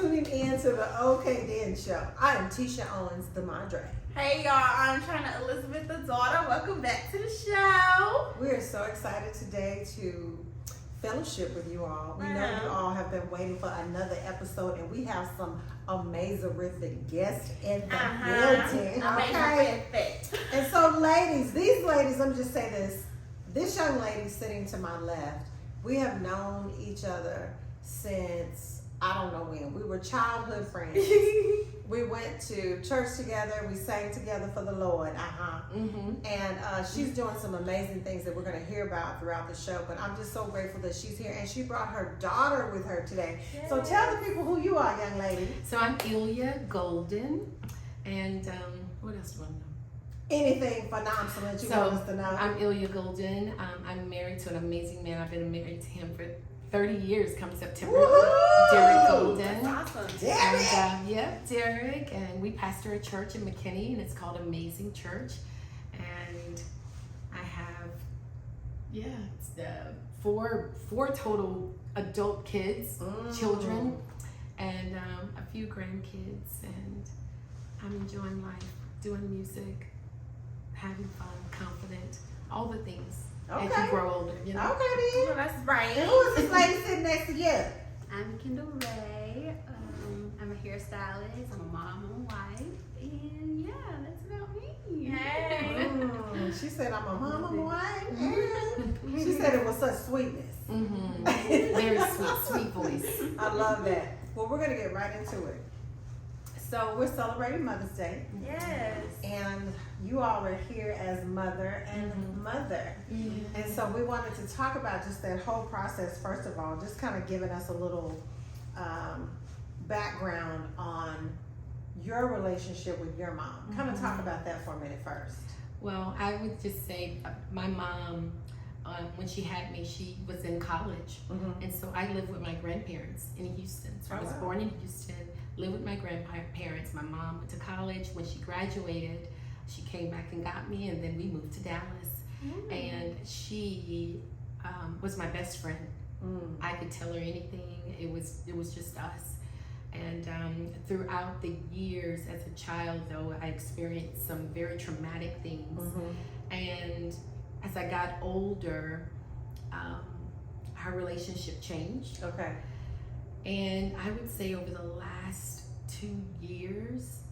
tuning in to the OK Den Show. I am Titia Owens, the Madre. Hey y'all, I'm Chyna Elizabeth, the daughter. Welcome back to the show. We are so excited today to fellowship with you all. We know you all have been waiting for another episode, and we have some amazing guests in the building. Okay. And so, these ladies, let me just say this young lady sitting to my left, we have known each other since, I don't know when. We were childhood friends. We went to church together. We sang together for the Lord. And she's doing some amazing things that we're going to hear about throughout the show. But I'm just so grateful that she's here. And she brought her daughter with her today. Yes. So tell the people who you are, young lady. So I'm ilyagolden. And what else do I know? Anything phenomenal that you want us to know. I'm ilyagolden. I'm married to an amazing man. I've been married to him for 30 years come September. Woo-hoo! Derek Golden. That's awesome. Derek! And, Derek. And we pastor a church in McKinney, and it's called Amazing Church. And I have, four total adult kids, children, and a few grandkids. And I'm enjoying life, doing music, having fun, confident, all the things. Okay. As you grow older, you know. Okay, then. Oh, that's right. And who is this lady sitting next to you? I'm Kendall Ray. I'm a hairstylist. I'm a mom and a wife. And yeah, that's about me. Hey. She said I'm a mama wife. And she said it with such sweetness. Very sweet voice. I love that. Well, we're going to get right into it. So we're celebrating Mother's Day. Yes. And you all are here as mother and mother. And so we wanted to talk about just that whole process, first of all, just kind of giving us a little background on your relationship with your mom. Kind of talk about that for a minute first. Well, I would just say my mom, when she had me, she was in college. And so I lived with my grandparents in Houston. So I was born in Houston, lived with my grandparents. My mom went to college. When she graduated, she came back and got me, and then we moved to Dallas. And she was my best friend. I could tell her anything. It was just us. And throughout the years as a child, though, I experienced some very traumatic things. And as I got older, our relationship changed. Okay. And I would say over the last 2 years,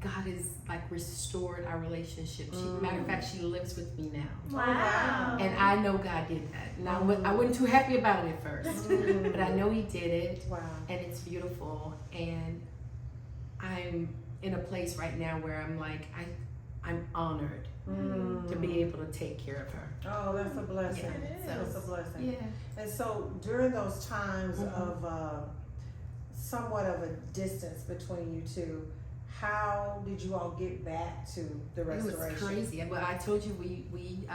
God has like restored our relationship. Matter of fact, she lives with me now. Wow. And I know God did that. And I wasn't too happy about it at first, but I know He did it. Wow. And it's beautiful. And I'm in a place right now where I'm like, I'm honored to be able to take care of her. Oh, that's a blessing. Yeah, That's a blessing. Yeah. And so during those times of somewhat of a distance between you two, how did you all get back to the restoration? It was crazy. Well, I told you we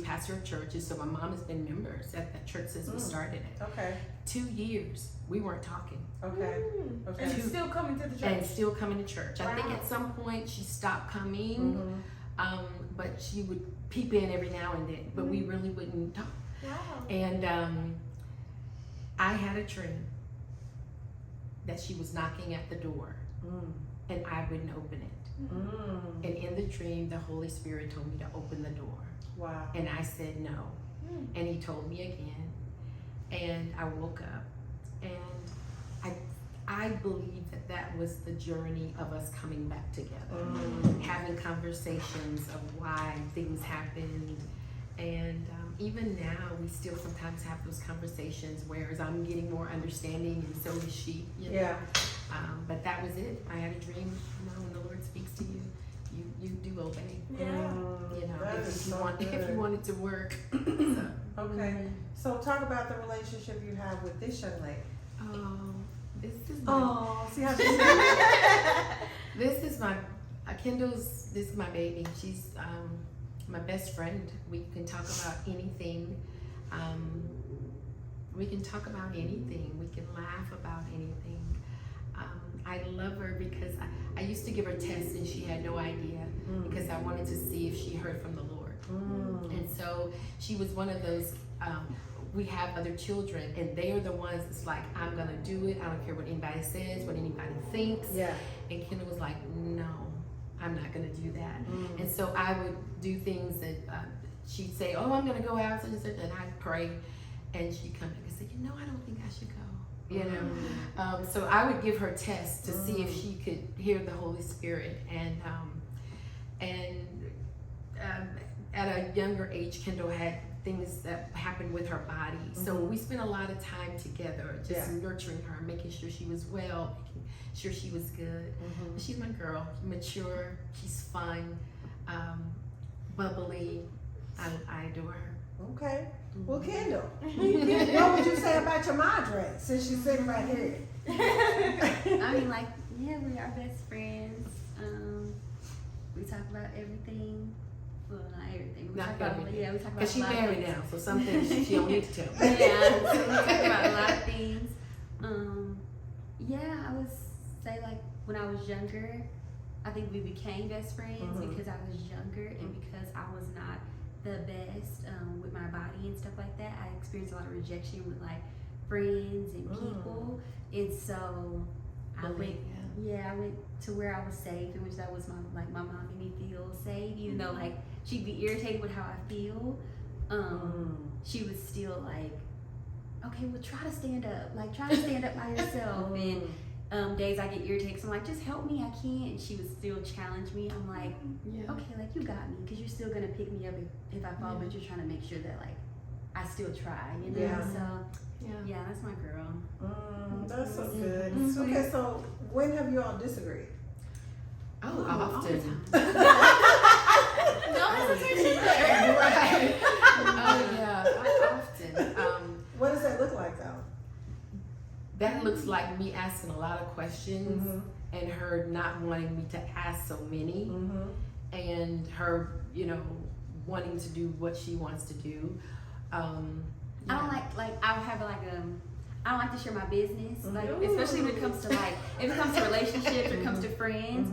pastor churches, so my mom has been members at that church since we started it. Okay. 2 years we weren't talking. Okay. Okay. And she's still coming to the church. And still coming to church. I think at some point she stopped coming, but she would peep in every now and then, but we really wouldn't talk. Wow. And I had a dream that she was knocking at the door. And I wouldn't open it. And in the dream, the Holy Spirit told me to open the door. Wow. And I said no. And He told me again. And I woke up. And I believe that was the journey of us coming back together. Having conversations of why things happened. And even now, we still sometimes have those conversations, whereas I'm getting more understanding, and so is she. You know? Yeah. But that was it. I had a dream. You know, when the Lord speaks to you, you do obey. Yeah. You know, That is if you so want it to work. So. Okay. So talk about the relationship you have with this young lady. Oh, this is See how she this is my Kendall's. This is my baby. She's my best friend. We can talk about anything. We can talk about anything. We can laugh about anything. I love her because I used to give her tests and she had no idea because I wanted to see if she heard from the Lord. And so she was one of those we have other children, and they are the ones that's like, I'm gonna do it. I don't care what anybody says, what anybody thinks. Yeah. And Kendall was like, no, I'm not gonna do that. And so I would do things that she'd say, oh, I'm gonna go out, and I'd pray, and she'd come back and say, you know, I don't think I should go. You know, so I would give her tests to see if she could hear the Holy Spirit, and at a younger age, Kendall had things that happened with her body. So we spent a lot of time together, just nurturing her, making sure she was well, making sure she was good. But she's my girl, mature, she's fun, bubbly. I adore her. Okay. Well, Kendall, what would you say about your madre, since she's sitting right here? I mean, like, yeah, we are best friends. We talk about everything. Well, not everything. We Not talk about, everything. yeah, we talk about Because she's a lot of married things. now, so some things she don't need to tell me. Yeah, so we talk about a lot of things. Yeah, I would say, like, when I was younger, I think we became best friends because I was younger and because I was not the best with my body and stuff like that. I experienced a lot of rejection with, like, friends and people, and so I went to where I was safe, in which that was my mom made me feel safe, even though, like, she'd be irritated with how I feel. She was still like, okay, well, try to stand up by yourself. And days I get irritated, so I'm like, just help me, I can't. And she would still challenge me. I'm like, okay, like, you got me, because you're still gonna pick me up if I fall, but you're trying to make sure that, like, I still try, you know. Yeah. So yeah, that's my girl. That's so good. Okay, so when have you all disagreed? Oh, often. No hesitation. Right. Oh yeah, often. What does that look like, though? That looks like me asking a lot of questions and her not wanting me to ask so many, and her, you know, wanting to do what she wants to do. I don't like I have like I don't like to share my business, like, especially when it comes to, like, if it comes to relationships or comes to friends.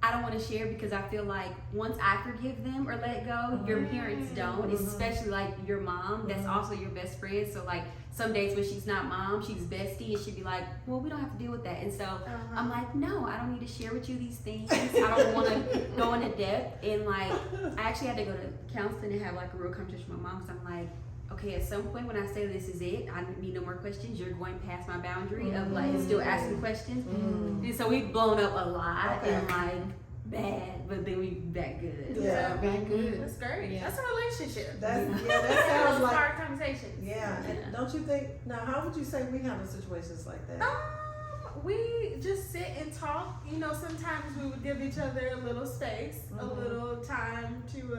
I don't want to share because I feel like once I forgive them or let go, your parents don't, especially, like, your mom, that's also your best friend. So, like, some days when she's not mom, she's bestie, and she'd be like, well, we don't have to deal with that. And so I'm like, no, I don't need to share with you these things. I don't want to go into depth. And, like, I actually had to go to counseling and have, like, a real conversation with my mom, because I'm like, okay, at some point when I say this is it, I need no more questions, you're going past my boundary of, like, still asking questions. And so we've blown up a lot and, like, bad, but then we back good. Yeah, back good. That's great. Yeah. That's a relationship. That sounds like. Hard conversations. Yeah, and don't you think? Now, how would you say we handle situations like that? We just sit and talk. You know, sometimes we would give each other a little space, a little time to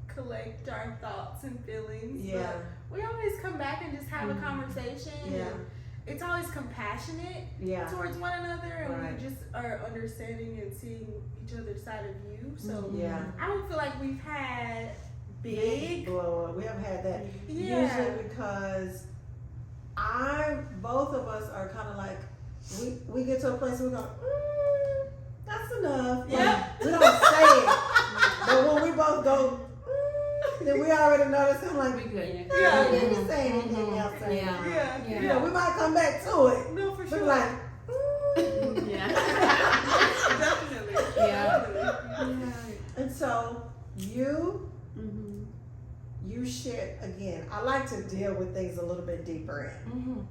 collect our thoughts and feelings. Yeah. But we always come back and just have a conversation. Yeah. And it's always compassionate towards one another, and we just are understanding and seeing each other's side of view. So I don't feel like we've had big blow up. We haven't had that. Yeah. Usually because both of us are kind of like, we get to a place where we go, that's enough. Yep. We don't say it. But when we both go, then we already know that's kind of like, We good. yeah, we didn't say anything else. Yeah. We might come back to it. No, for But sure. like, Definitely. and so you shared, again, I like to deal with things a little bit deeper in.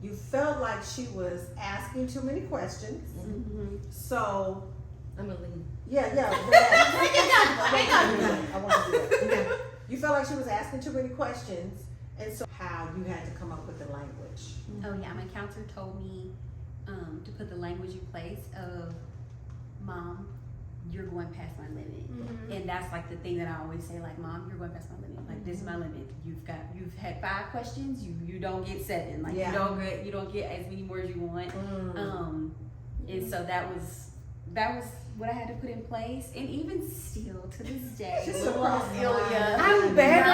You felt like she was asking too many questions. So I'm gonna leave. I want to do that. You felt like she was asking too many questions, and so how you had to come up with the language. Oh yeah, my counselor told me to put the language in place of, Mom, you're going past my limit. And that's, like, the thing that I always say, like, Mom, you're going past my limit. Like, this is my limit. You've had 5 questions, you don't get 7. Like, you don't get as many more as you want. And so that was what I had to put in place, and even still to this day. She's surprised. I'm better.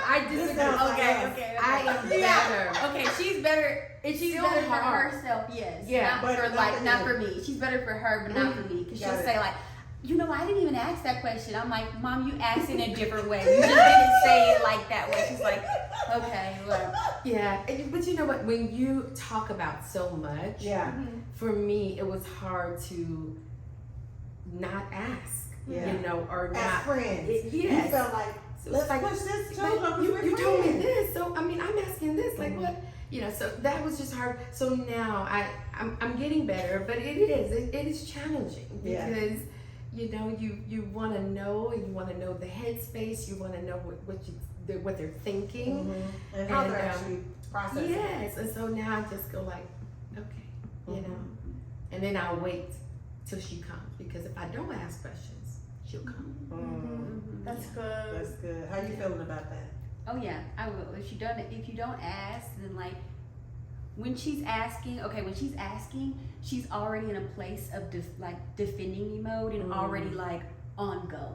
I disagree. Okay. I am better. Okay, she's better. She's still better for hard. herself, yes. Yeah, not but for, not like, for not you. for me. She's better for her, but not for me. Because she'll say, like, I didn't even ask that question. I'm like, Mom, you asked it in a different way. You just didn't say it like that way. She's like, okay, well. Yeah, but you know what? When you talk about so much, for me, it was hard to not ask, or not. As friends. Yes. You felt like, let's like, push this too. You told me this, so I'm asking this, like what? So that was just hard. So now I'm getting better, but it is challenging because you want to know, and you want to know the headspace, you want to know what they're thinking and how they're actually processing. Yes, and so now I just go like, okay, and then I'll wait till she comes, because if I don't ask questions, she'll come. That's good. That's good. How you feeling about that? Oh yeah, I will. If you don't ask, then like when she's asking, she's already in a place of defending me mode and already like on go,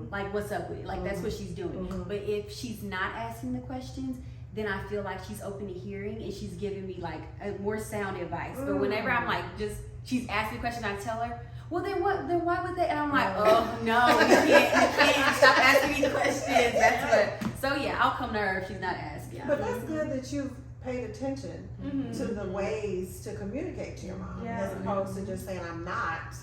like what's up with it? Like that's what she's doing. But if she's not asking the questions, then I feel like she's open to hearing and she's giving me like more sound advice. But whenever I'm like she's asking questions, I tell her, well then what? Then why would they? And I'm like, oh no, you can't stop asking me questions. That's what. So yeah, I'll come to her if she's not asking. But that's good that you've paid attention to the ways to communicate to your mom, as opposed to just saying I'm not.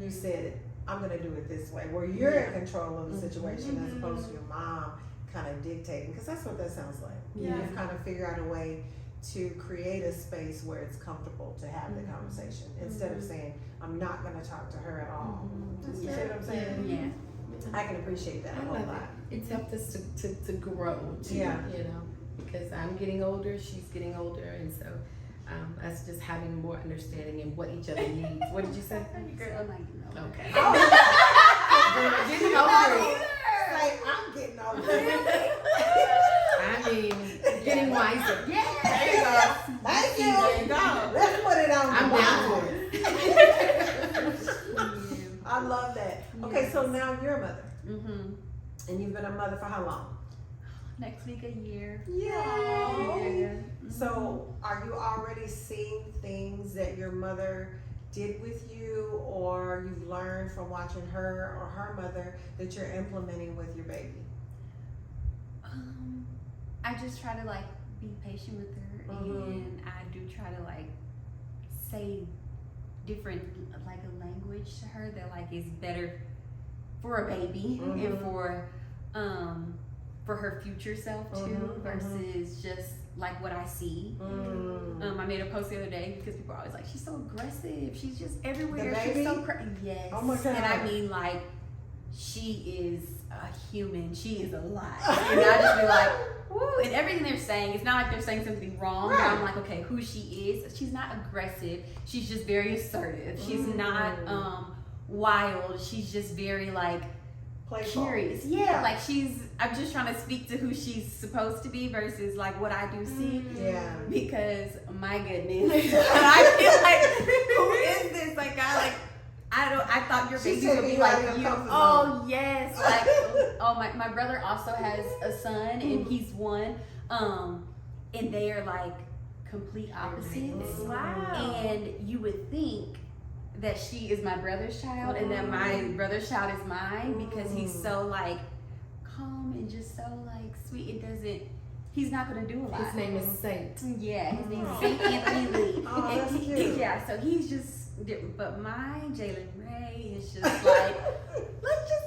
You said I'm gonna do it this way, where you're in control of the situation as opposed to your mom kind of dictating, because that's what that sounds like. You've kind of figured out a way to create a space where it's comfortable to have the conversation instead of saying I'm not going to talk to her at all. You see what I'm saying? Yeah. I can appreciate that a whole lot. It's helped us to grow too, because I'm getting older, she's getting older, and so us just having more understanding in what each other needs. What did you say? Okay. Getting older. Like, I'm getting older. I mean, getting wiser. Yeah. There you go. Thank you. There you go. Let's put it on. I'm down for it. I love that. Okay, so now you're a mother. And you've been a mother for how long? Next week, a year. Yay. So are you already seeing things that your mother did with you, or you've learned from watching her or her mother that you're implementing with your baby? I just try to like be patient with her, and I do try to like say different like a language to her that like is better for a baby and for her future self too, versus just like what I see. I made a post the other day because people are always like, she's so aggressive, she's just everywhere, she's so yes. Oh my God. And I mean like she is a human, she is alive. And I just be like, woo, and everything they're saying, it's not like they're saying something wrong, but I'm like, okay, who she is, she's not aggressive, she's just very assertive, she's not wild, she's just very like playful. Curious. Yeah, like I'm just trying to speak to who she's supposed to be versus like what I do see. Yeah. Because my goodness, I feel like, who is this? Like I thought your baby would be like you. Oh yes, like my brother also has a son and he's one, and they are like complete opposites. Wow. And you would think that she is my brother's child and that my brother's child is mine, because he's so like calm and just so like sweet. He's not gonna do a lot. His name is Saint. Yeah, his name is Saint Anthony Lee. Oh, that's cute. Yeah, so he's just different. But my Jalen Ray is just like, let's just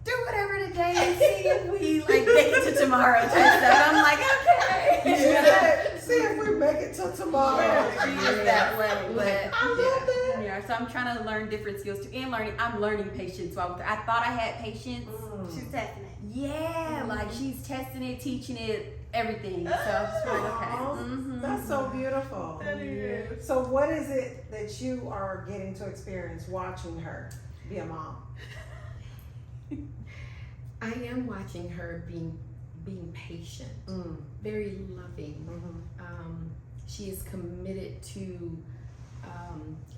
do whatever today and see if we like make it to tomorrow type stuff. I'm like, okay. See if we make it till tomorrow. She is that way. But I love that. yeah, so I'm trying to learn different skills too, and I'm learning patience while with her. I thought I had patience. She's testing it. Yeah, like she's testing it, teaching it, everything. So I'm just like, okay. That's so beautiful. That is. So what is it that you are getting to experience watching her be a mom? I am watching her being patient, very loving. She is committed to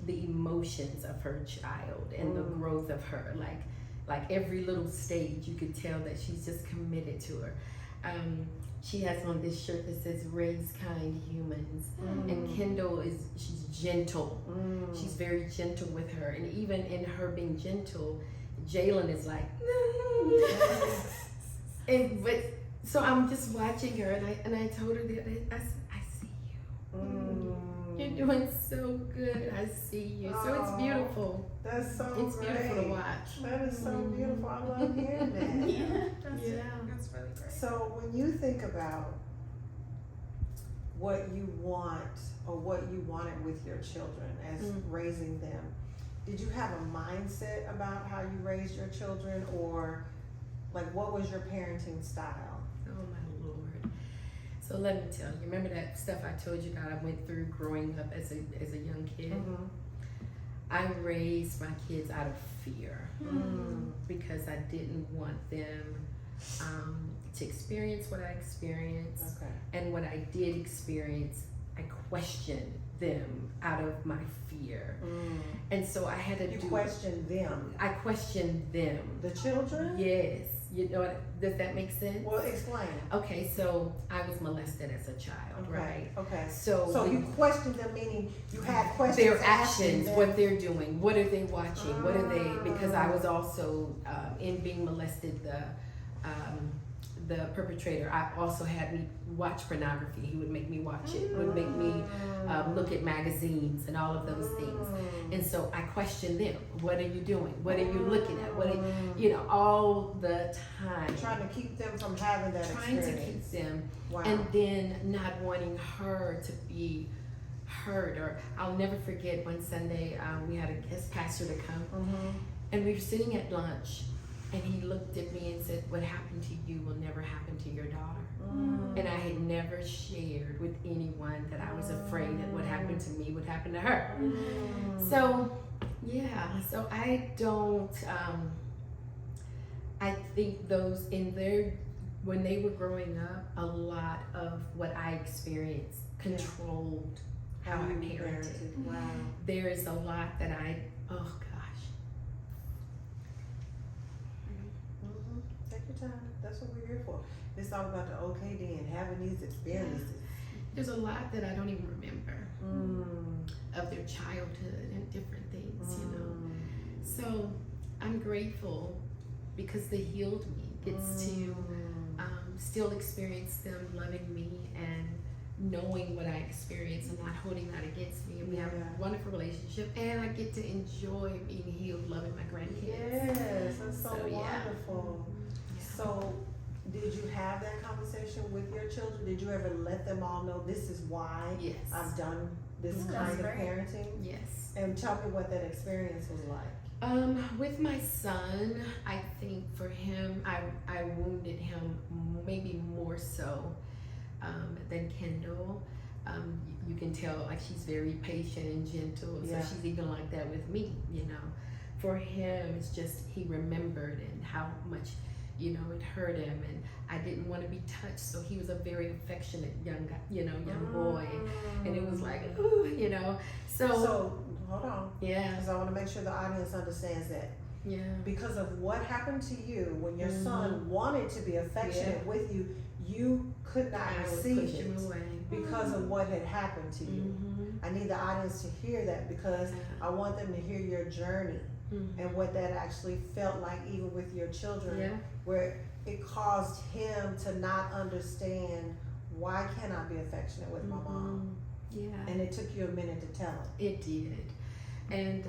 the emotions of her child and the growth of her. Like every little stage, you could tell that she's just committed to her. She has on this shirt that says "Raise kind humans," and Kendall she's gentle. She's very gentle with her, and even in her being gentle, Jalen is like, so I'm just watching her, and I told her that I said, I see you. You're doing so good. I see you. So it's beautiful. That's so It's great. beautiful to watch. That is so beautiful. I love hearing that. That's really great. So when you think about what you want or what you wanted with your children as raising them, did you have a mindset about how you raised your children, or like what was your parenting style? Oh my Lord. So let me tell you, remember that stuff I told you that I went through growing up as a young kid? I raised my kids out of fear because I didn't want them to experience what I experienced. Okay. And what I did experience, I questioned them out of my fear. And so I had to You questioned them. I questioned them. The children? Yes. You know, does that make sense? Well, explain. Okay, so I was molested as a child, right? Okay. So you questioned them, meaning you had questions. their asking actions, them. what they're doing, what are they watching, what are they, because I was also, in being molested, the perpetrator, I also had me watch pornography. He would make me watch it, would make me look at magazines and all of those things. And so I questioned them. What are you doing? What are you looking at? What are you know, all the time. Trying to keep them from having that Trying experience. to keep them. Wow. And then not wanting her to be hurt. Or I'll never forget one Sunday, we had a guest pastor to come. And we were sitting at lunch. And he looked at me and said, what happened to you will never happen to your daughter. And I had never shared with anyone that I was afraid that what happened to me would happen to her. So, yeah, so I don't, I think those when they were growing up, a lot of what I experienced controlled how I parented. Wow. There is a lot that Take your time. That's what we're here for. It's all about the OKD and having these experiences. There's a lot that I don't even remember of their childhood and different things, you know. So I'm grateful because they healed me. Gets to still experience them loving me and knowing what I experienced and not holding that against me. And we have a wonderful relationship, and I get to enjoy being healed, loving my grandkids. Yes, that's so wonderful. Yeah. So, did you have that conversation with your children? Did you ever let them all know this is why I've done this kind of parenting? Yes. And tell me what that experience was like. With my son, I think for him, I wounded him maybe more so than Kendall. You can tell like she's very patient and gentle, so she's even like that with me, you know. For him, it's just he remembered and how much, you know, it hurt him, and I didn't want to be touched, so he was a very affectionate young boy, and it was like, ooh, you know. So hold on. Yeah. Because I want to make sure the audience understands that. Yeah. Because of what happened to you when your son wanted to be affectionate with you, you could not receive it because of what had happened to you. I need the audience to hear that because I want them to hear your journey and what that actually felt like, even with your children, where it caused him to not understand, why can't I be affectionate with my mom? Yeah. And it took you a minute to tell him. It did. And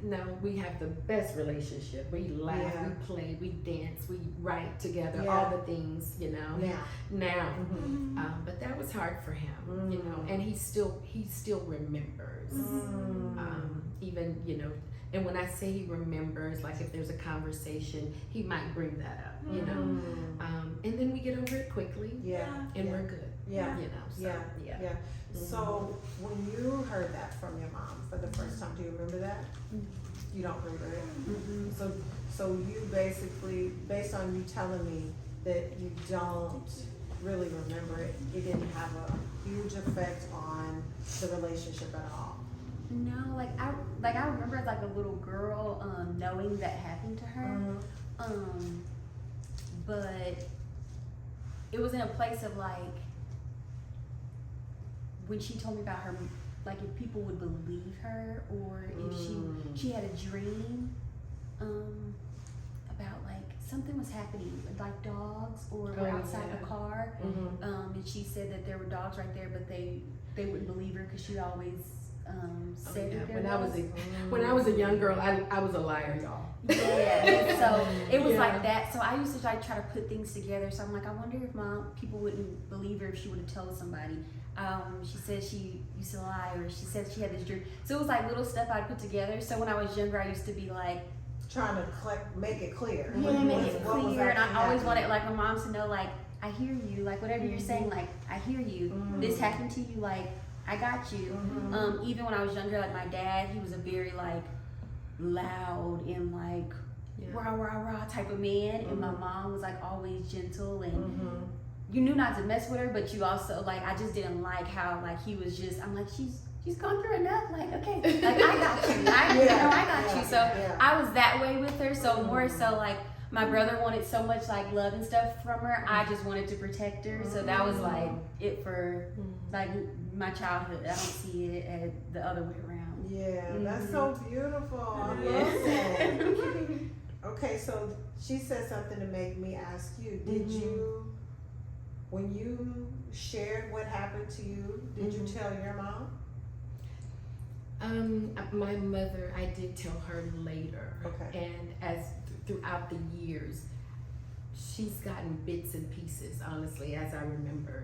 now we have the best relationship. We laugh, we play, we dance, we write together, all the things, you know. Now. But that was hard for him, you know, and he still remembers. Even, you know, and when I say he remembers, like if there's a conversation, he might bring that up, you know. And then we get over it quickly. And we're good. You know. So, So when you heard that from your mom for the first time, do you remember that? You don't remember it? So you basically, based on you telling me that you don't really remember it, it didn't have a huge effect on the relationship at all? No, I remember as like a little girl knowing that happened to her. But it was in a place of like, when she told me about her, like if people would believe her, or if she had a dream, something was happening, like dogs or were outside the car. And she said that there were dogs right there, but they wouldn't believe her because she always said that there when I was a young girl, I was a liar, y'all. Yeah, so it was like that. So I used to like try to put things together. So I'm like, I wonder if people wouldn't believe her if she would have told somebody. She said she used to lie, or she said she had this dream. So it was like little stuff I'd put together. So when I was younger, I used to be like trying to make it clear. Yeah, make it clear. And I always wanted like my mom to know, like, I hear you, like whatever you're saying, like I hear you. This happened to you, like I got you. Even when I was younger, like my dad, he was a very like loud and like rah rah rah type of man, and my mom was like always gentle, and you knew not to mess with her, but you also like, I just didn't like how like he was just, I'm like, she's gone through enough, like okay, like I got you, I got you. So I was that way with her. So more so like my brother wanted so much like love and stuff from her, I just wanted to protect her. So that was like it for like my childhood. I don't see it as the other way around. Yeah, that's so beautiful. I love that. Okay, so she said something to make me ask you, did you, when you shared what happened to you, did you tell your mom? My mother, I did tell her later. Okay. And as throughout the years, she's gotten bits and pieces, honestly, as I remember.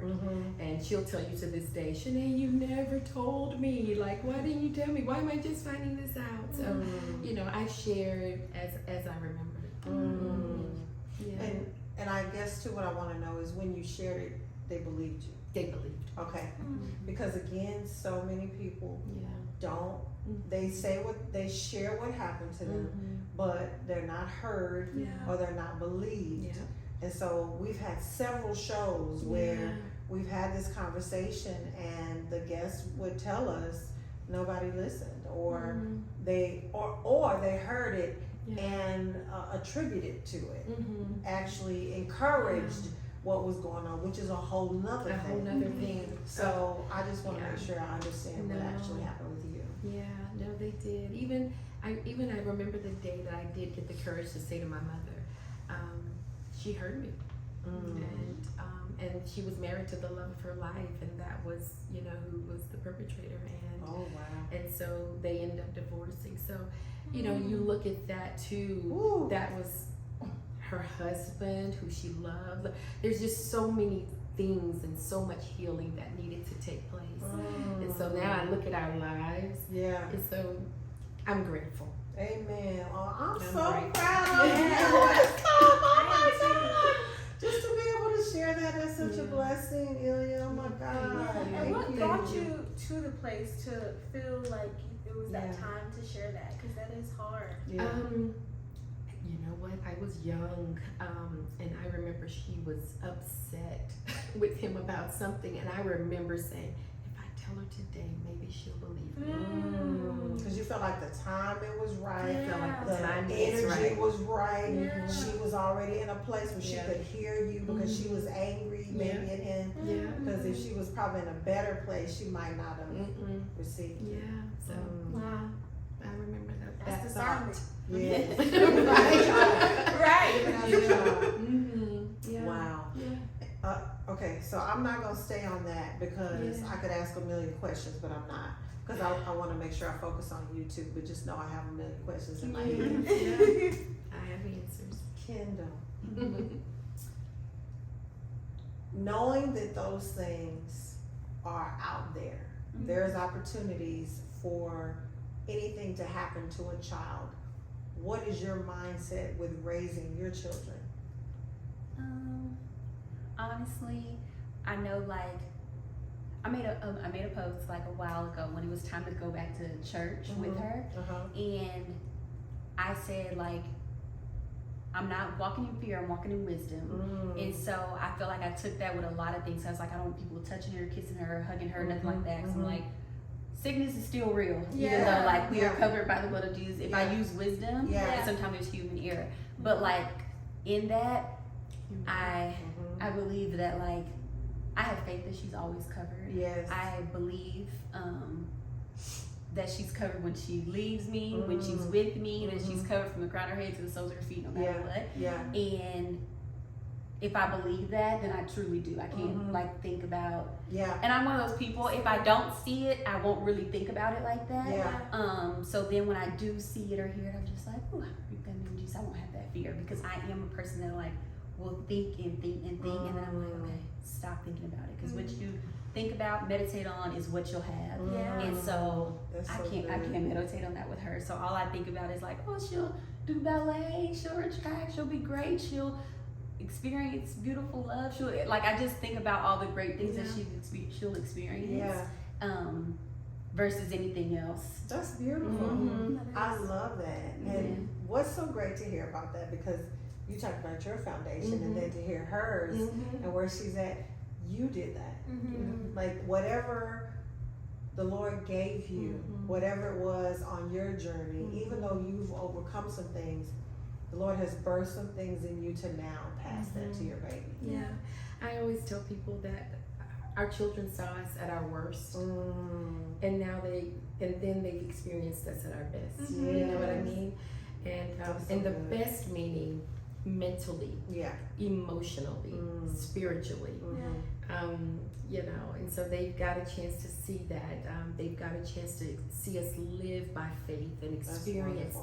And she'll tell you to this day, Shanae, you never told me. Like, why didn't you tell me? Why am I just finding this out? So, you know, I shared as I remembered. Yeah. And I guess too, what I want to know is when you shared it, they believed you. They believed. Okay. Because again, so many people don't. They say they share what happened to them, but they're not heard or they're not believed. And so we've had several shows where we've had this conversation, and the guests would tell us nobody listened, or they heard it and attributed to it. Actually encouraged what was going on, which is a whole nother thing. So I just want to make sure I understand what actually happened with you. Yeah, no, they did. Even I remember the day that I did get the courage to say to my mother, she heard me, and she was married to the love of her life, and that was, you know, who was the perpetrator, and so they ended up divorcing. So, you know, you look at that too. That was her husband, who she loved. There's just so many things and so much healing that needed to take place. And so now I look at our lives. And so I'm grateful. Amen. Oh, I'm so grateful. proud of you. Oh my God. Just to be able to share that is such a blessing, Ilya. Oh my God. And what brought you to the place to feel like it was that time to share that? Because that is hard. You know what? I was young, and I remember she was upset with him about something, and I remember saying, if I tell her today, maybe she'll believe me. Because you felt like the time it was right, felt like the energy was right. She was already in a place where she could hear you because she was angry maybe at him. Because if she was probably in a better place, she might not have received it. So I remember that. That's discernment. Yes. Right. Wow. Okay, so I'm not gonna stay on that because I could ask a million questions, but I'm not, because I want to make sure I focus on you too. But just know I have a million questions in my head. I have answers. Kendall, knowing that those things are out there, there's opportunities for anything to happen to a child. What is your mindset with raising your children? Honestly, I know, like, I made a post like a while ago when it was time to go back to church with her, and I said, like, I'm not walking in fear, I'm walking in wisdom. And so I feel like I took that with a lot of things. So I was like, I don't want people touching her, kissing her, hugging her, nothing like that. So I'm like, sickness is still real, even though like we are covered by the blood of Jesus. If I use wisdom, sometimes there's human error. But like in that, I believe that, like, I have faith that she's always covered. Yes. I believe that she's covered when she leaves me, when she's with me, that she's covered from the crown of her head to the soles of her feet, no matter what. Yeah. And if I believe that, then I truly do. I can't like think about. Yeah. And I'm one of those people. If I don't see it, I won't really think about it like that. Yeah. So then when I do see it or hear it, I'm just like, ooh, Jesus, I won't have that fear, because I am a person that like will think and think and think, and then I'm like, okay, stop thinking about it, because what you think about, meditate on, is what you'll have. Yeah. And so, That's I so can't meditate on that with her. So all I think about is like, oh, she'll do ballet, she'll retract, she'll be great, she'll experience beautiful love. She'll like, I just think about all the great things that she'll experience. Versus anything else. That's beautiful. I love that. And what's so great to hear about that, because you talked about your foundation and then to hear hers and where she's at, you did that. Like whatever the Lord gave you, whatever it was on your journey, even though you've overcome some things, the Lord has birthed some things in you to now pass that to your baby. Yeah. I always tell people that our children saw us at our worst, and now then they've experienced us at our best. You know what I mean? And the best meaning, mentally, emotionally, spiritually. You know, and so they've got a chance to see that. They've got a chance to see us live by faith and experience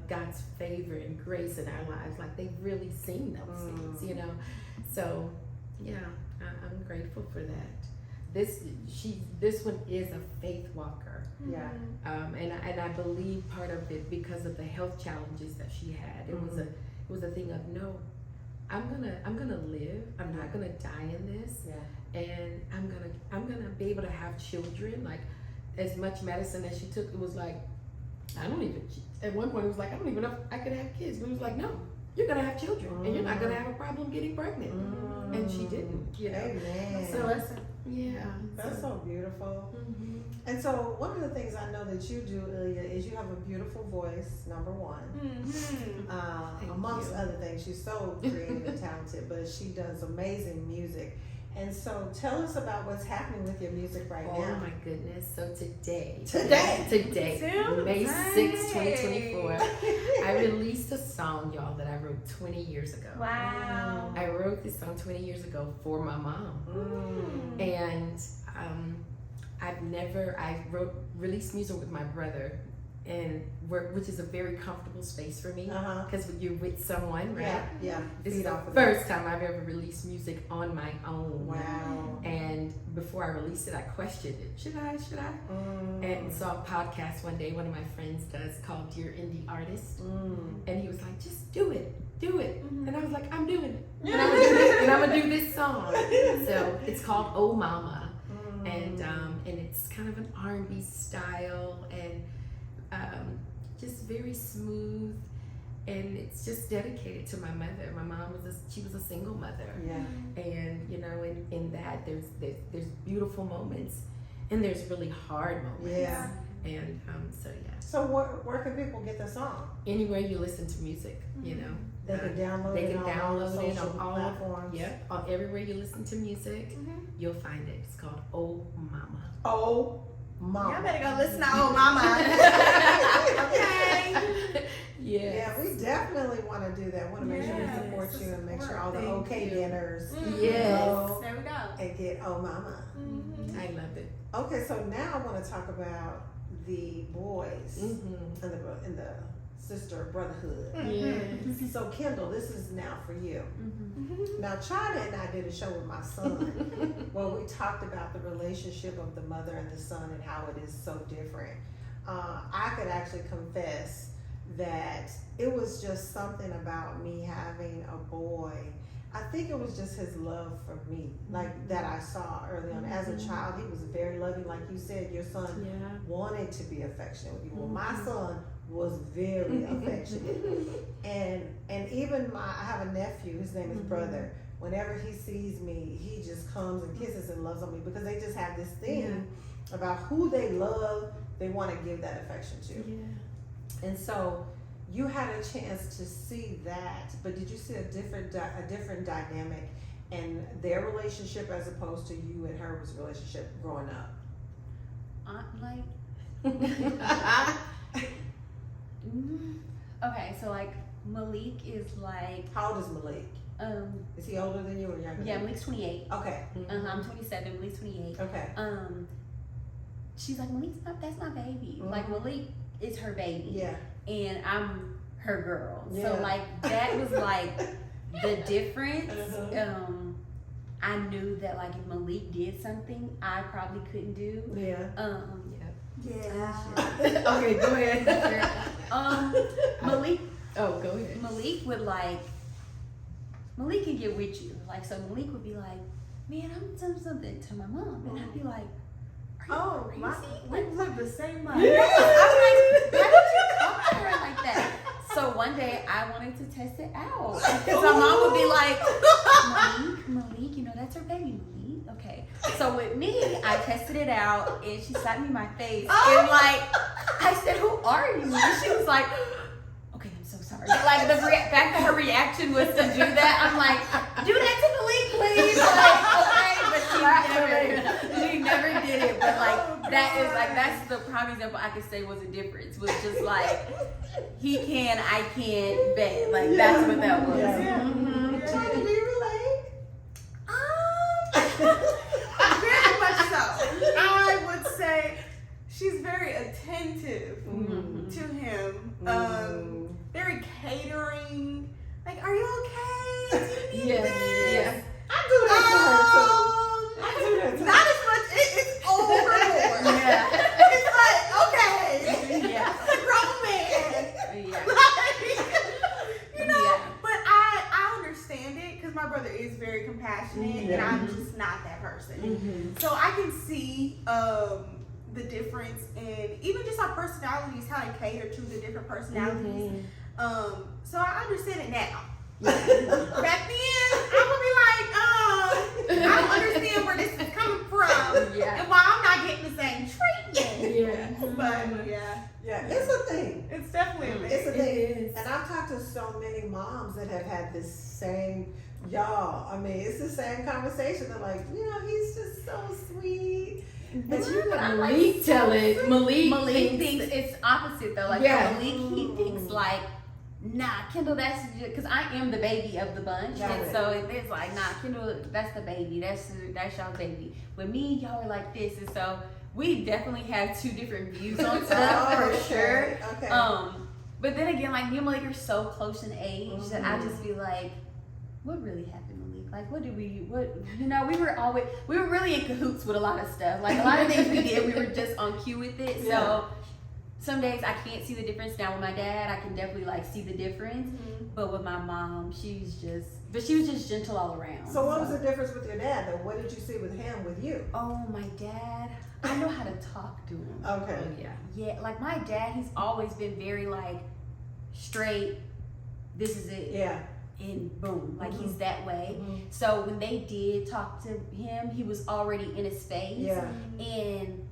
God's favor and grace in our lives. Like they've really seen those things, you know. So, yeah, I'm grateful for that. This one is a faith walker. Yeah. And I believe part of it because of the health challenges that she had. It was a thing of, no, I'm gonna live. I'm not gonna die in this. Yeah. And I'm gonna be able to have children. Like as much medicine as she took, it was like, at one point it was like, I don't even know if I could have kids. But it was like, no, you're gonna have children and you're not gonna have a problem getting pregnant. And she didn't, you know. Amen. So that's so beautiful. And so one of the things I know that you do, Ilya, is you have a beautiful voice, number one. Amongst other things, she's so creative and talented, but she does amazing music. And so tell us about what's happening with your music right now. Oh my goodness. So today, Today. May 6th, 2024, I released a song, y'all, that I wrote 20 years ago. Wow. I wrote this song 20 years ago for my mom. And I released music with my brother, and which is a very comfortable space for me, because when you're with someone, right? Yeah. This is the first time I've ever released music on my own. Wow. And before I released it, I questioned it. Should I? And saw a podcast one day one of my friends does called Dear Indie Artist. And he was like, just do it. And I was like, I'm doing it. And I'm gonna do this song. So it's called Oh Mama. And it's kind of an R&B style, and just very smooth, and it's just dedicated to my mother. My mom she was a single mother. Yeah. And you know, in that there's beautiful moments, and there's really hard moments. Yeah. And so yeah. So where can people get the song? Anywhere you listen to music, you know. They can download it on all social platforms. Yep. Everywhere you listen to music, you'll find it. It's called Oh Mama. Oh Mama. Y'all better go listen to Oh Mama. Okay. Yeah, we definitely want to do that. Want to make sure we support you and make sure all the OK dinners Yes. There we go. and get Oh Mama. I love it. Okay, so now I want to talk about the boys and the sister brotherhood. Yes. So Kendall, this is now for you. Now Chyna and I did a show with my son where we talked about the relationship of the mother and the son and how it is so different. I could actually confess that it was just something about me having a boy. I think it was just his love for me, like that I saw early on. As a child, he was very loving. Like you said, your son wanted to be affectionate with you. Well, my son was very affectionate. And even I have a nephew, his name is Brother. Whenever he sees me, he just comes and kisses and loves on me, because they just have this thing about who they love, they want to give that affection to. And so you had a chance to see that, but did you see a different dynamic in their relationship as opposed to you and her relationship growing up? Okay, so like Malik is like. How old is Malik? Is he older than you or younger? Yeah, Malik's 28. Okay. I'm 27. Malik's 28. Okay. She's like, that's my baby. Like Malik is her baby. Yeah. And I'm her girl. Yeah. So like that was like the difference. I knew that like if Malik did something I probably couldn't do. Yeah. Yeah. Okay, go ahead. Malik. Oh, go ahead. Malik can get with you. Like, so Malik would be like, man, I'm doing something to my mom. And I'd be like, are you crazy? We live the same life. I'm like, why would you talk to her like that? So one day I wanted to test it out. Because my mom would be like, Malik, you know, that's her baby, Malik. Okay. So with me, I tested it out and she slapped me in my face. And like, I said, who are you? And she was like, okay, I'm so sorry. But like the fact that her reaction was to do that, I'm like, do that to Malik, please. Like, okay, but she never did it. But like that's the prime example I could say was a difference. Was just like he can, I can't, bet. Like that's what that was. Yeah. Chyna, do you relate? Very much so. I would say she's very attentive to him. Very catering. Like, are you okay? Do you need this? Yeah. I do that to her too. I do that to her. Not as much. It's overboard. Yeah. It's like, okay. Yeah. It's a grown man. Yeah. You know, Yeah. but I understand it because my brother is very compassionate and I'm just not that person. So I can see the difference in even just our personalities, how to cater to the different personalities. So I understand it now. Back then, I would be like, I don't understand where this is coming from and why I'm not getting the same treatment. Yeah. But yeah, It's a thing. it's definitely a It's a thing. thing. It is. And I've talked to so many moms that have had this same, y'all. I mean, it's the same conversation. They're like, you know, he's just so sweet. But you let Malik tell it. Malik thinks it's opposite though. Like Malik, he thinks like, nah, Kendall, that's because I am the baby of the bunch, and so it's like, nah, Kendall, that's the baby. That's y'all's baby. With me, y'all are like this, and so we definitely have two different views on stuff for sure. Okay. But then again, like me and Malik are so close in age that I just be like, what really happened, Malik? Like, we were really in cahoots with a lot of stuff. Like a lot of things we did, we were just on cue with it. So some days I can't see the difference. Now with my dad, I can definitely like see the difference. But with my mom, she was just gentle all around. So what was the difference with your dad though? What did you see with him, with you? Oh, my dad, I know how to talk to him. Okay. Yeah, like my dad, he's always been very like straight. This is it. Yeah. And boom, like he's that way. So when they did talk to him, he was already in a space. Yeah. And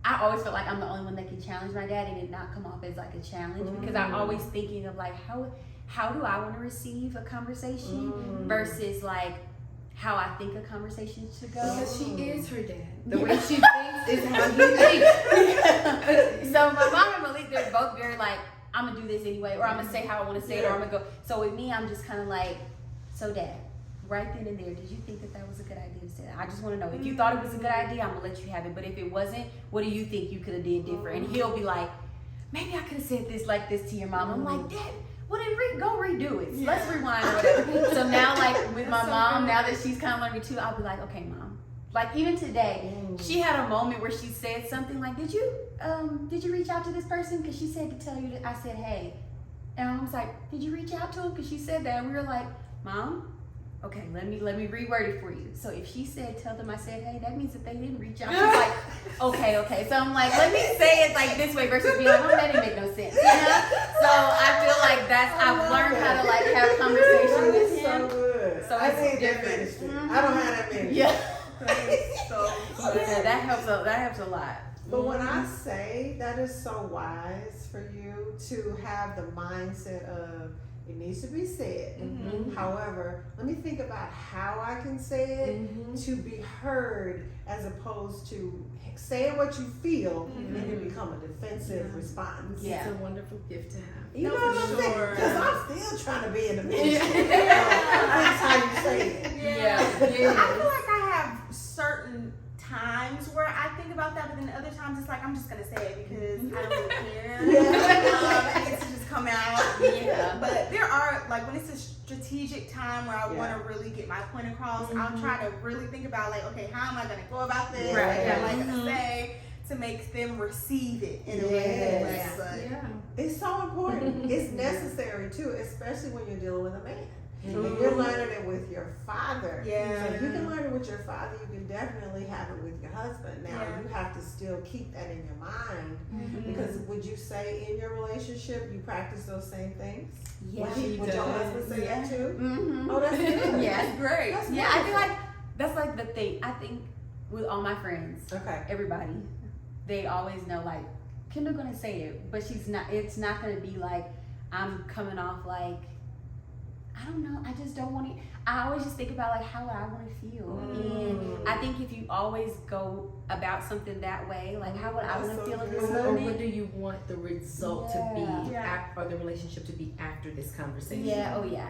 I always felt like I'm the only one that can challenge my dad, and it not come off as like a challenge because I'm always thinking of like how do I want to receive a conversation versus like how I think a conversation should go. Because she is her dad. The way she thinks is how you think. So my mom and Malik, they're both very like, I'm gonna do this anyway, or I'm gonna say how I want to say it, or I'm gonna go. So with me, I'm just kind of like, so Dad, right then and there, did you think that was a good idea to say that? I just want to know if you thought it was a good idea, I'm gonna let you have it. But if it wasn't, what do you think you could have did different? And he'll be like, maybe I could have said this like this to your mom. I'm like, Dad, well then go redo it. Let's rewind or whatever. So now like with my mom, now that she's kind of learning too, I'll be like, okay, Mom. Like even today, she had a moment where she said something like, did you reach out to this person? Because she said to tell you that I said, hey. And I was like, did you reach out to him? Because she said that. And we were like, Mom, okay, let me reword it for you. So if she said, tell them I said, hey, that means that they didn't reach out. She's like, okay. So I'm like, let me say it like this way versus being like, oh, that didn't make no sense. You know? So I feel like I've learned how to like have conversation with him. So good. So I it's need that different. ministry. I don't have that ministry. Yeah. So Yeah, that helps a lot. But when I say that is so wise for you to have the mindset of it needs to be said, However, let me think about how I can say it to be heard, as opposed to saying what you feel and it become a defensive response. It's a wonderful gift to have. You know what I'm saying? Because I'm still trying to be in the ministry. Yeah. That's how you say it. I feel like I have certain times where I think about that, but then other times it's like I'm just gonna say it because I don't really care. It gets to just come out. But there are, like, when it's a strategic time where I want to really get my point across, I'll try to really think about, like, okay, how am I gonna go about this? What am I gonna say to make them receive it in a way that's It's so important. It's necessary too, especially when you're dealing with a man. And you're learning it with your father. So if you can learn it with your father, you can definitely have it with your husband. Now you have to still keep that in your mind, because would you say in your relationship you practice those same things? Would your husband say that too? Oh, that's good. That's great. That's I feel like that's like the thing. I think with all my friends, everybody, they always know, like, Kendall gonna say it, but she's not. It's not gonna be like I'm coming off like, I don't know, I just don't want to. I always just think about, like, how would I want to feel? And I think if you always go about something that way, like, how would I want to feel in this moment? Or what do you want the result to be, or the relationship to be after this conversation?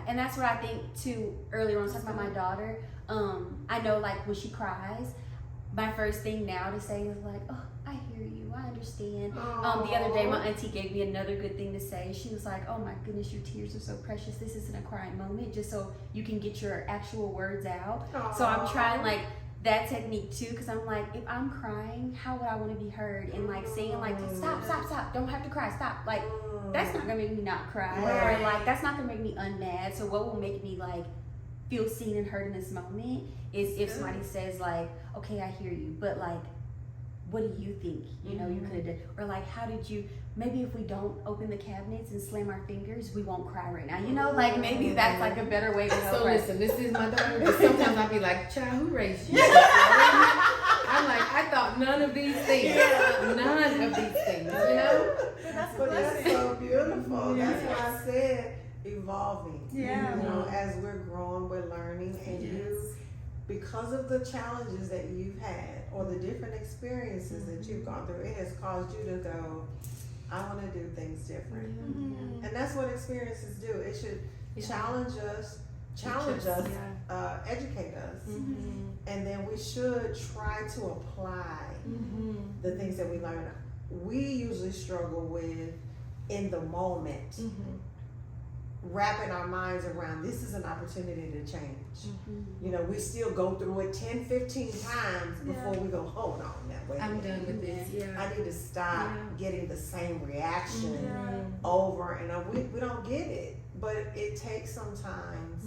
And that's what I think too. Earlier on, talking about my daughter, I know, like, when she cries, my first thing now to say is like, oh, I hear you, I understand. The other day, my auntie gave me another good thing to say. She was like, oh my goodness, your tears are so precious. This isn't a crying moment, just so you can get your actual words out. So I'm trying, like, that technique too, because I'm like, if I'm crying, how would I want to be heard? And, like, saying, like, stop, don't have to cry, stop. Like, that's not gonna make me not cry, or, like, that's not gonna make me unmad. So what will make me, like, feel seen and heard in this moment is if somebody says, like, okay, I hear you, but, like, what do you think, you know, you could have done? Or, like, how did you, maybe if we don't open the cabinets and slam our fingers, we won't cry right now. You know, like, maybe that's, like, a better way to help. So listen, this is my daughter, but sometimes I'll be like, child, who raised you? I'm like, I thought none of these things. None of these things, you know? But that's so beautiful. That's why I said evolving. You know, as we're growing, we're learning, and you, because of the challenges that you've had or the different experiences that you've gone through, it has caused you to go, I want to do things different. And that's what experiences do. It should challenge us, educate us, and then we should try to apply the things that we learn. We usually struggle with, in the moment, wrapping our minds around, this is an opportunity to change. You know, we still go through it 10, 15 times before we go, hold on now, wait a minute. I'm done with this. I need to stop getting the same reaction over and over. We don't get it, but it takes sometimes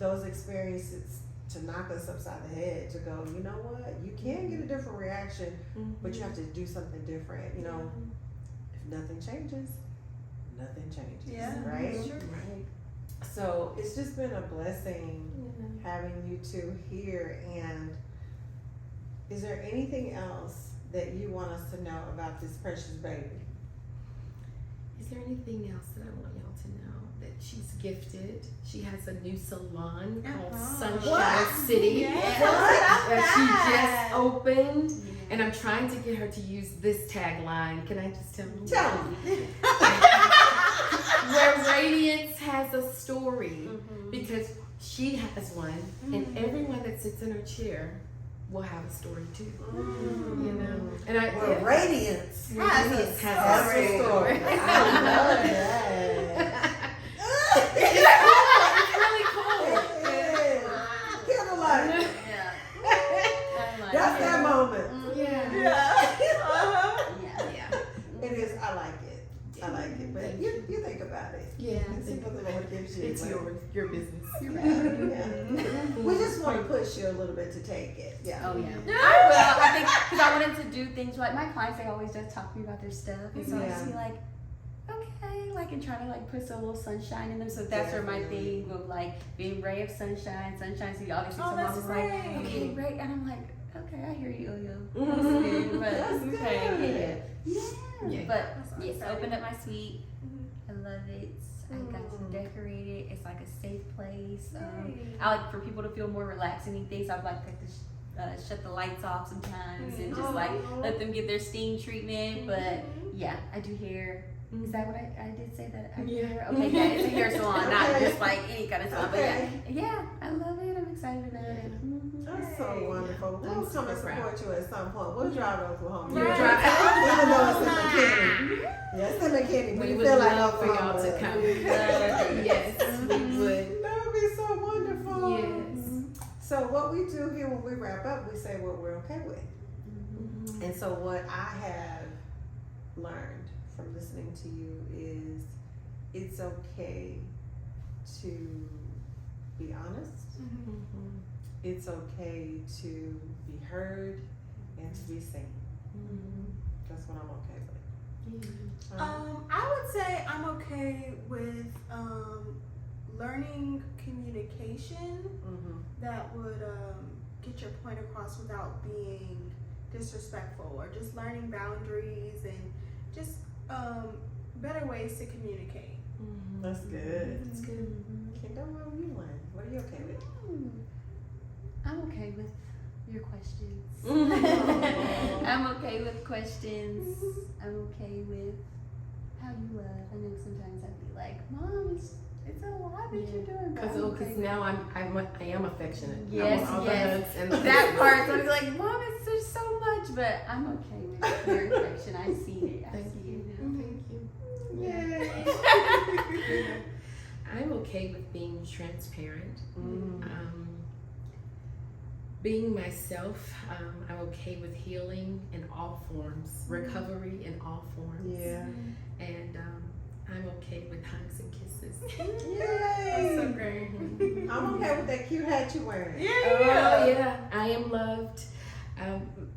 those experiences to knock us upside the head, to go, you know what, you can get a different reaction, but you have to do something different. You know, if nothing changes, nothing changes, right? Right. So it's just been a blessing having you two here. And is there anything else that you want us to know about this precious baby? Is there anything else that I want y'all to know? That she's gifted. She has a new salon called Sunshine City that she just opened. And I'm trying to get her to use this tagline. Can I just tell you? Tell me. Where radiance has a story. Because she has one, and everyone that sits in her chair will have a story too. You know? And radiance has a story. I love that. It's really cool. It is. Candlelight. That's that moment. It is. I like it. I like it. But you think about it. And see what the Lord gives you. It's your business. You're right. We just want to push you a little bit to take it. I will. I think because I wanted to do things like my clients. They always just talk to me about their stuff, and so I just be like, okay, like, and try to, like, put some little sunshine in them. So that's where my thing of, like, being ray of sunshine. So obviously, some mom is like, okay, great, and I'm like, okay, I hear you, Yo-Yo. That's good, but That's okay, good. but yes, opened up my suite. I love it I got to decorate it. It's like a safe place. Yay. I like for people to feel more relaxed and things. I'd like to shut the lights off sometimes and just like let them get their steam treatment. But yeah, I do hair. Is that what I did say that? I do hair? Okay, yeah, it's a hair salon, not just like any kind of salon. But yeah, I love it. I'm excited about it. That's so wonderful. We'll come and support you at some point. We'll drive to Oklahoma. You'll drive. Even though it's in McKinney. Yes, in McKinney. But We you would feel like love for Oklahoma. y'all to come. Yes, we would. That would be so wonderful. Yes. So what we do here when we wrap up, we say what we're okay with. And so what I have learned from listening to you is it's okay to be honest. It's okay to be heard and to be seen. That's what I'm okay with. I would say I'm okay with learning communication that would get your point across without being disrespectful, or just learning boundaries and just better ways to communicate. That's good. That's good. Kendall, what have you learned? What are you okay with? I'm okay with your questions. I'm okay with questions. I'm okay with how you love. I know sometimes I'd be like, Mom, it's a lot that you're doing. But I'm okay Because with now I am affectionate. Yes, I want all the yes. hugs and the that part. So I was like, Mom, it's there's so much, but I'm okay with your affection. I see it. I Thank see you. it now. Thank you. Yay. I'm okay with being transparent. Being myself. I'm okay with healing in all forms, recovery in all forms. Yeah. And I'm okay with hugs and kisses. Yay. So great. I'm okay with that cute hat you're wearing. Oh yeah, I am loved.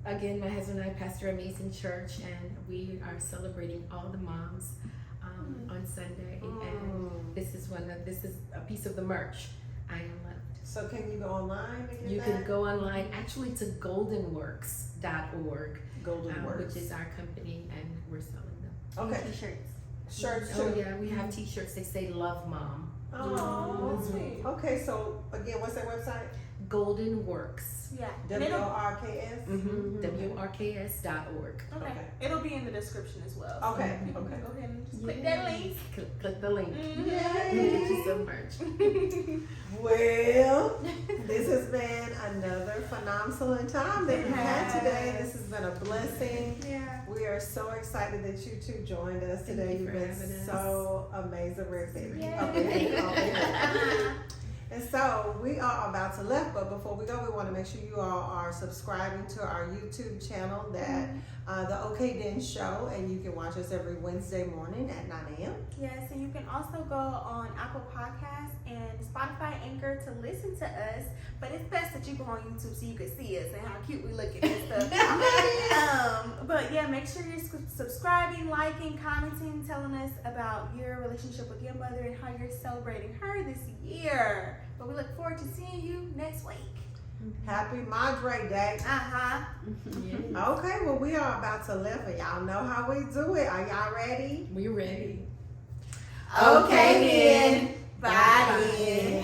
Again, my husband and I pastor Amazing Church, and we are celebrating all the moms on Sunday. And this is a piece of the merch. I am loved. So can you go online and get You that? can go online, actually, to goldenworks.org, Golden Works. which is our company, and we're selling them. Okay. T-shirts. Shirts Oh too. yeah, we have T-shirts. They say "Love Mom." Oh, sweet. Okay, so again, what's that website? Golden Works. Yeah. WRKS? WRKS.org. Okay. Okay. It'll be in the description as well. Okay, People okay. can go ahead and just click that link. Click the link. Yay. Get you some merch. Well, this has been another phenomenal time that we've had today. This has been a blessing. Yeah. We are so excited that you two joined us Thank today. you You've for been having us. so amazing. Yay. And so we are about to leave, but before we go, we want to make sure you all are subscribing to our YouTube channel, that the OK Den Show, and you can watch us every Wednesday morning at 9 a.m. Yes, and you can also go on Apple Podcasts and Spotify Anchor to listen to us. But it's best that you go on YouTube so you can see us and how cute we look and stuff. But yeah, make sure you're subscribing, liking, commenting, telling us about your relationship with your mother and how you're celebrating her this year. But we look forward to seeing you next week. Happy Madre Day. Okay, well, we are about to leave, and y'all know how we do it. Are y'all ready? We're ready. Okay, then. Bye then.